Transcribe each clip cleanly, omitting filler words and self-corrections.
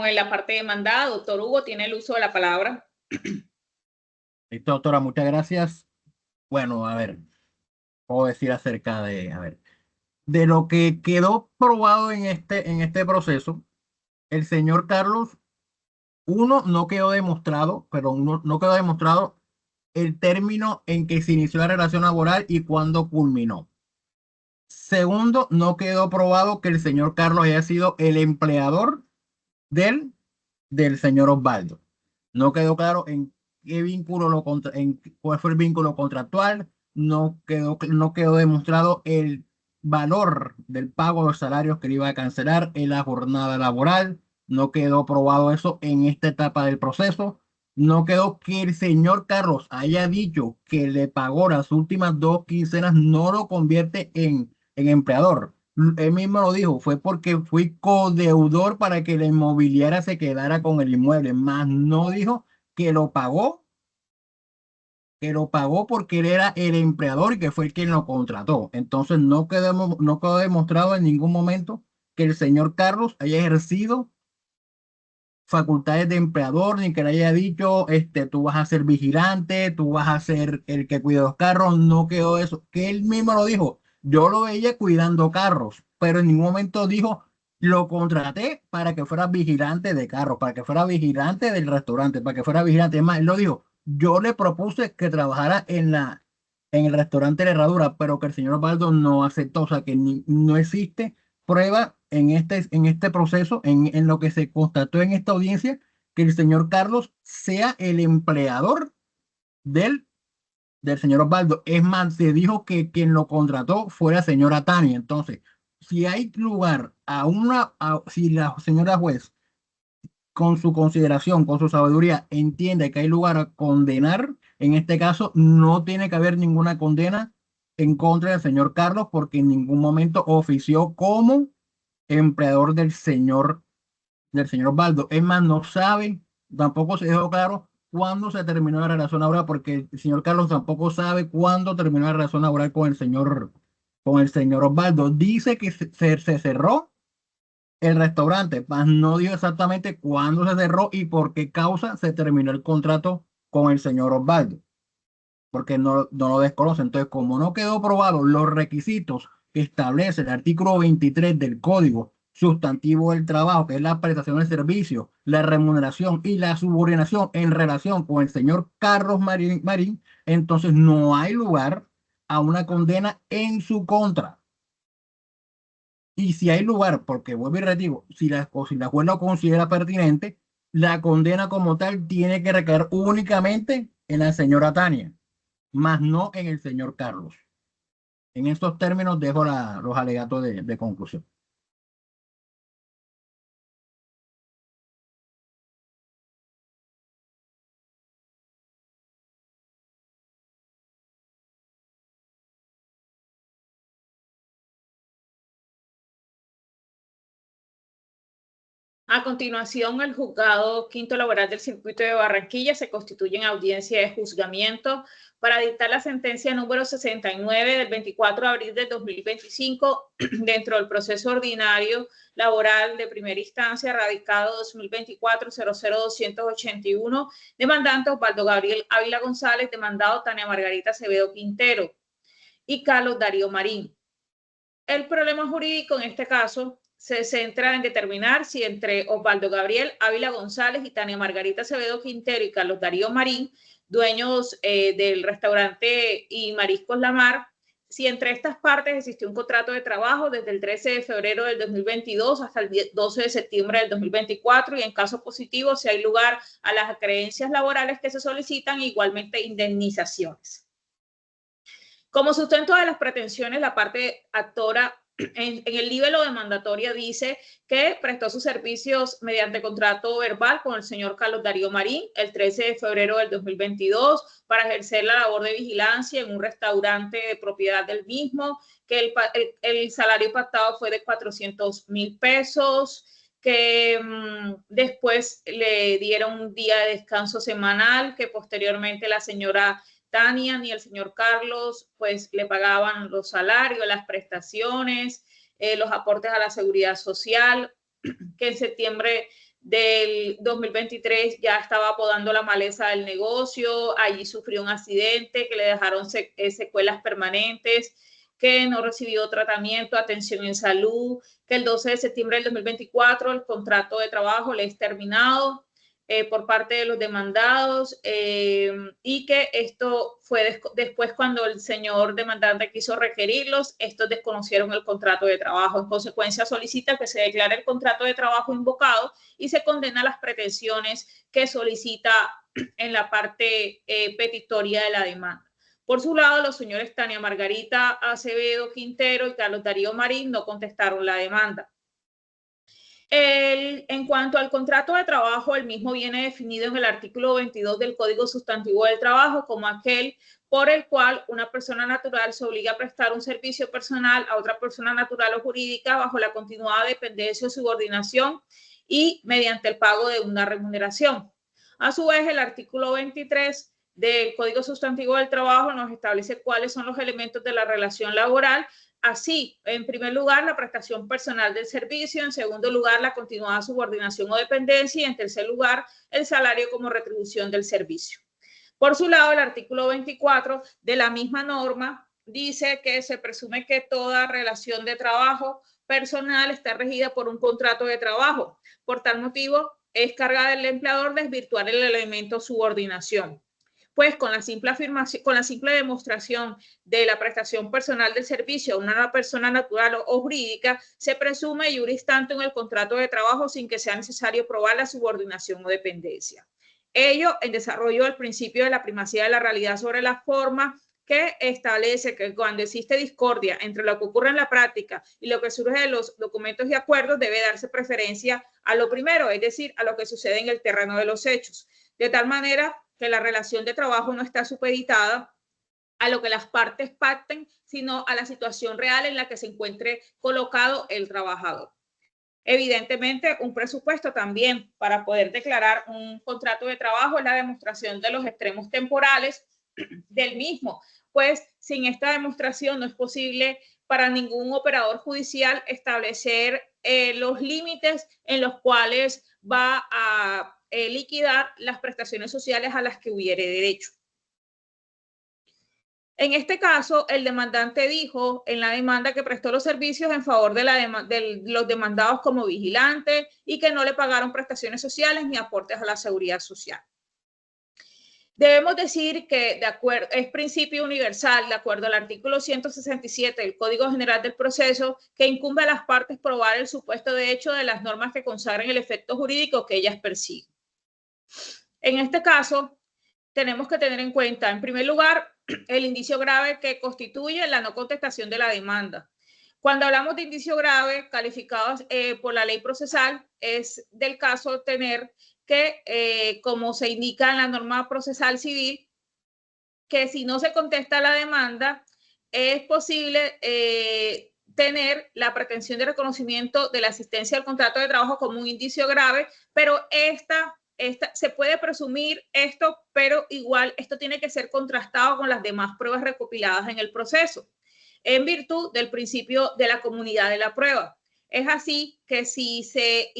en la parte demandada. Doctor Hugo, tiene el uso de la palabra. Listo, doctora, muchas gracias. Bueno, a ver, puedo decir acerca de, a ver, de lo que quedó probado en este proceso, el señor Carlos, uno, no quedó demostrado, pero no quedó demostrado el término en que se inició la relación laboral y cuándo culminó. Segundo, no quedó probado que el señor Carlos haya sido el empleador del, del señor Osvaldo. No quedó claro en qué vínculo en cuál fue el vínculo contractual, no quedó demostrado el valor del pago de los salarios que le iba a cancelar en la jornada laboral, no quedó probado eso en esta etapa del proceso, no quedó que el señor Carlos haya dicho que le pagó las últimas 2 quincenas, no lo convierte en empleador. Él mismo lo dijo, fue porque fui codeudor para que la inmobiliaria se quedara con el inmueble, más no dijo que lo pagó porque él era el empleador y que fue el quien lo contrató. Entonces no quedó demostrado en ningún momento que el señor Carlos haya ejercido facultades de empleador, ni que le haya dicho, tú vas a ser vigilante, tú vas a ser el que cuida los carros, no quedó eso, que él mismo lo dijo, yo lo veía cuidando carros, pero en ningún momento dijo, lo contraté para que fuera vigilante de carros, para que fuera vigilante del restaurante, para que fuera vigilante, más, él lo dijo, yo le propuse que trabajara en el restaurante de Herradura, pero que el señor Osvaldo no aceptó, o sea que no existe prueba en este proceso, en lo que se constató en esta audiencia, que el señor Carlos sea el empleador del, del señor Osvaldo. Es más, se dijo que quien lo contrató fue la señora Tania. Entonces, si hay lugar si la señora juez, con su consideración, con su sabiduría, entiende que hay lugar a condenar, en este caso no tiene que haber ninguna condena en contra del señor Carlos porque en ningún momento ofició como empleador del señor Osvaldo. Es más, no sabe, tampoco se dejó claro cuándo se terminó la relación laboral, porque el señor Carlos tampoco sabe cuándo terminó la relación laboral con el señor Osvaldo. Dice que se cerró el restaurante, mas no dijo exactamente cuándo se cerró y por qué causa se terminó el contrato con el señor Osvaldo, porque no lo desconoce. Entonces, como no quedó probado los requisitos que establece el artículo 23 del Código Sustantivo del Trabajo, que es la prestación de servicio, la remuneración y la subordinación en relación con el señor Carlos Marín, entonces no hay lugar a una condena en su contra. Y si hay lugar, porque vuelvo y redigo, si la juez lo considera pertinente, la condena como tal tiene que recaer únicamente en la señora Tania, más no en el señor Carlos. En estos términos dejo los alegatos de conclusión. A continuación, el juzgado quinto laboral del circuito de Barranquilla se constituye en audiencia de juzgamiento para dictar la sentencia número 69 del 24 de abril de 2025 dentro del proceso ordinario laboral de primera instancia radicado 2024-00281, demandante Osvaldo Gabriel Ávila González, demandado Tania Margarita Acevedo Quintero y Carlos Darío Marín. El problema jurídico en este caso se centra en determinar si entre Osvaldo Gabriel Ávila González y Tania Margarita Acevedo Quintero y Carlos Darío Marín, dueños del restaurante y Mariscos La Mar, si entre estas partes existió un contrato de trabajo desde el 13 de febrero del 2022 hasta el 12 de septiembre del 2024 y en caso positivo si hay lugar a las creencias laborales que se solicitan e igualmente indemnizaciones. Como sustento de las pretensiones, la parte actora en el libelo de mandatoria dice que prestó sus servicios mediante contrato verbal con el señor Carlos Darío Marín el 13 de febrero del 2022 para ejercer la labor de vigilancia en un restaurante de propiedad del mismo, que el salario pactado fue de 400,000 pesos, que después le dieron un día de descanso semanal, que posteriormente la señora Tania ni el señor Carlos pues le pagaban los salarios, las prestaciones, los aportes a la seguridad social, que en septiembre del 2023 ya estaba podando la maleza del negocio, allí sufrió un accidente que le dejaron secuelas permanentes, que no recibió tratamiento, atención en salud, que el 12 de septiembre del 2024 el contrato de trabajo le es terminado por parte de los demandados y que esto fue después cuando el señor demandante quiso requerirlos, estos desconocieron el contrato de trabajo. En consecuencia, solicita que se declare el contrato de trabajo invocado y se condena las pretensiones que solicita en la parte petitoria de la demanda. Por su lado, los señores Tania Margarita Acevedo Quintero y Carlos Darío Marín no contestaron la demanda. En cuanto al contrato de trabajo, el mismo viene definido en el artículo 22 del Código Sustantivo del Trabajo como aquel por el cual una persona natural se obliga a prestar un servicio personal a otra persona natural o jurídica bajo la continuada dependencia o subordinación y mediante el pago de una remuneración. A su vez, el artículo 23 del Código Sustantivo del Trabajo nos establece cuáles son los elementos de la relación laboral. Así, en primer lugar, la prestación personal del servicio, en segundo lugar, la continuada subordinación o dependencia y en tercer lugar, el salario como retribución del servicio. Por su lado, el artículo 24 de la misma norma dice que se presume que toda relación de trabajo personal está regida por un contrato de trabajo. Por tal motivo, es carga del empleador desvirtuar el elemento subordinación. Pues con la simple demostración de la prestación personal del servicio a una persona natural o jurídica, se presume iuris tanto en el contrato de trabajo sin que sea necesario probar la subordinación o dependencia. Ello en desarrollo del principio de la primacía de la realidad sobre la forma, que establece que cuando existe discordia entre lo que ocurre en la práctica y lo que surge de los documentos y acuerdos, debe darse preferencia a lo primero, es decir, a lo que sucede en el terreno de los hechos, de tal manera que la relación de trabajo no está supeditada a lo que las partes pacten, sino a la situación real en la que se encuentre colocado el trabajador. Evidentemente, un presupuesto también para poder declarar un contrato de trabajo es la demostración de los extremos temporales del mismo, pues sin esta demostración no es posible para ningún operador judicial establecer los límites en los cuales va a liquidar las prestaciones sociales a las que hubiere derecho. En este caso, el demandante dijo en la demanda que prestó los servicios en favor de los demandados como vigilantes y que no le pagaron prestaciones sociales ni aportes a la seguridad social. Debemos decir que es principio universal, de acuerdo al artículo 167 del Código General del Proceso, que incumbe a las partes probar el supuesto de hecho de las normas que consagran el efecto jurídico que ellas persiguen. En este caso, tenemos que tener en cuenta, en primer lugar, el indicio grave que constituye la no contestación de la demanda. Cuando hablamos de indicio grave calificados por la ley procesal, es del caso tener que, como se indica en la norma procesal civil, que si no se contesta la demanda, es posible tener la pretensión de reconocimiento de la existencia del contrato de trabajo como un indicio grave, pero se puede presumir esto, pero igual esto tiene que ser contrastado con las demás pruebas recopiladas en el proceso, en virtud del principio de la comunidad de la prueba. Es así que si se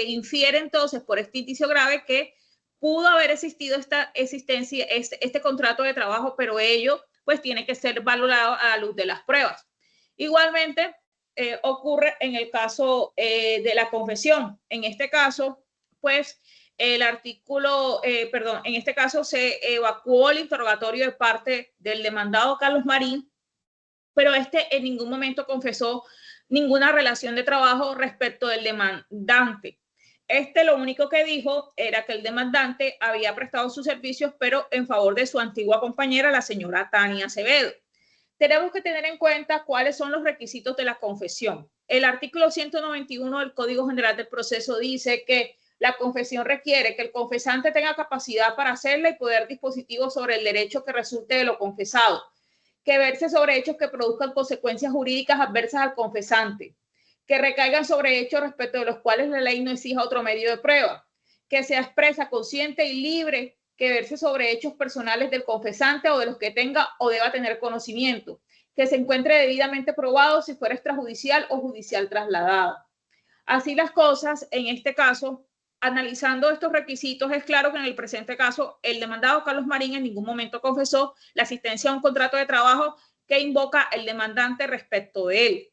infiere entonces por este indicio grave que pudo haber existido este contrato de trabajo, pero ello pues tiene que ser valorado a la luz de las pruebas. Igualmente ocurre en el caso de la confesión. En este caso, pues en este caso se evacuó el interrogatorio de parte del demandado Carlos Marín, pero este en ningún momento confesó ninguna relación de trabajo respecto del demandante. Lo único que dijo era que el demandante había prestado sus servicios, pero en favor de su antigua compañera, la señora Tania Acevedo. Tenemos que tener en cuenta cuáles son los requisitos de la confesión. El artículo 191 del Código General del Proceso dice que la confesión requiere que el confesante tenga capacidad para hacerla y poder dispositivo sobre el derecho que resulte de lo confesado, que verse sobre hechos que produzcan consecuencias jurídicas adversas al confesante, que recaigan sobre hechos respecto de los cuales la ley no exija otro medio de prueba, que sea expresa, consciente y libre, que verse sobre hechos personales del confesante o de los que tenga o deba tener conocimiento, que se encuentre debidamente probado si fuera extrajudicial o judicial trasladado. Así las cosas, en este caso, analizando estos requisitos, es claro que en el presente caso, el demandado Carlos Marín en ningún momento confesó la asistencia a un contrato de trabajo que invoca el demandante respecto de él.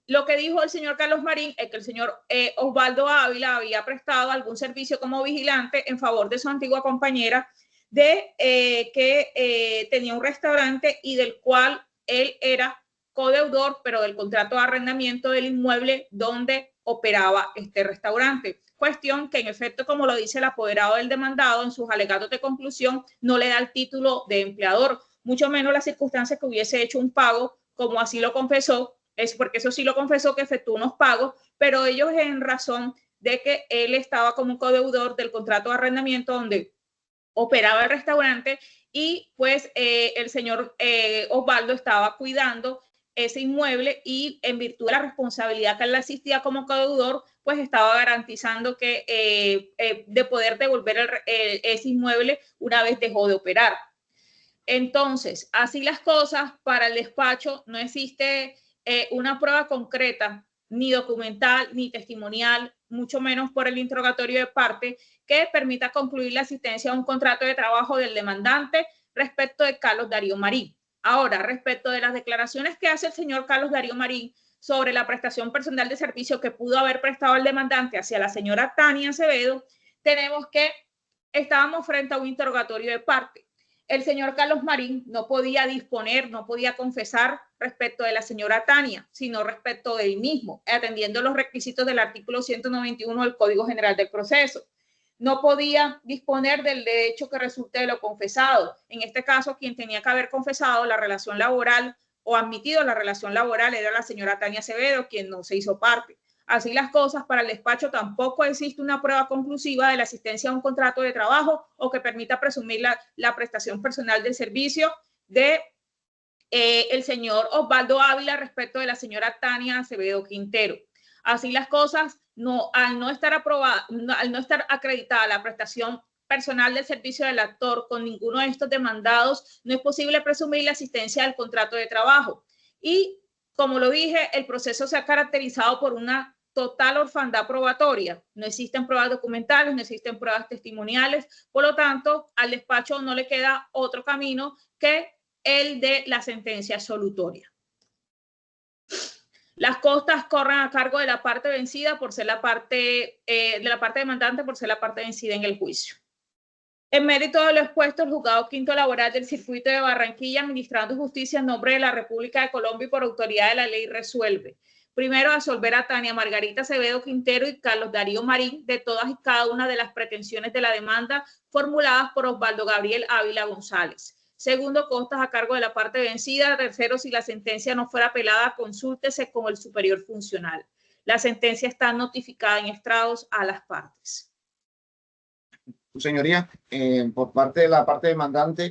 Lo que dijo el señor Carlos Marín es que el señor Osvaldo Ávila había prestado algún servicio como vigilante en favor de su antigua compañera que tenía un restaurante y del cual él era codeudor, pero del contrato de arrendamiento del inmueble donde operaba este restaurante. Cuestión que en efecto, como lo dice el apoderado del demandado en sus alegatos de conclusión, no le da el título de empleador, mucho menos las circunstancias que hubiese hecho un pago, como así lo confesó, es porque eso sí lo confesó que efectuó unos pagos, pero ellos en razón de que él estaba como codeudor del contrato de arrendamiento donde operaba el restaurante y pues el señor Osvaldo estaba cuidando ese inmueble y en virtud de la responsabilidad que él asistía como codeudor, pues estaba garantizando que de poder devolver ese inmueble una vez dejó de operar. Entonces, así las cosas, para el despacho no existe una prueba concreta, ni documental, ni testimonial, mucho menos por el interrogatorio de parte, que permita concluir la asistencia a un contrato de trabajo del demandante respecto de Carlos Darío Marín. Ahora, respecto de las declaraciones que hace el señor Carlos Darío Marín sobre la prestación personal de servicio que pudo haber prestado el demandante hacia la señora Tania Acevedo, tenemos que estábamos frente a un interrogatorio de parte. El señor Carlos Marín no podía disponer, no podía confesar respecto de la señora Tania, sino respecto de él mismo, atendiendo los requisitos del artículo 191 del Código General del Proceso. No podía disponer del derecho que resulte de lo confesado. En este caso, quien tenía que haber confesado la relación laboral o admitido la relación laboral era la señora Tania Acevedo, quien no se hizo parte. Así las cosas, para el despacho tampoco existe una prueba conclusiva de la asistencia a un contrato de trabajo o que permita presumir la prestación personal del servicio de el señor Osvaldo Ávila respecto de la señora Tania Acevedo Quintero. Así las cosas, al no estar acreditada la prestación personal del servicio del actor con ninguno de estos demandados, no es posible presumir la asistencia del contrato de trabajo. Y como lo dije, el proceso se ha caracterizado por una total orfandad probatoria. No existen pruebas documentales, no existen pruebas testimoniales. Por lo tanto, al despacho no le queda otro camino que el de la sentencia absolutoria. Las costas corren a cargo de la parte vencida por ser la parte demandante por ser la parte vencida en el juicio. En mérito de lo expuesto, el Juzgado Quinto Laboral del Circuito de Barranquilla, administrando justicia en nombre de la República de Colombia y por autoridad de la ley, resuelve. Primero, absolver a Tania Margarita Acevedo Quintero y Carlos Darío Marín de todas y cada una de las pretensiones de la demanda formuladas por Osvaldo Gabriel Ávila González. Segundo, costas a cargo de la parte vencida. Tercero, si la sentencia no fuera apelada, consúltese con el superior funcional. La sentencia está notificada en estrados a las partes. Señoría, por parte de la parte demandante,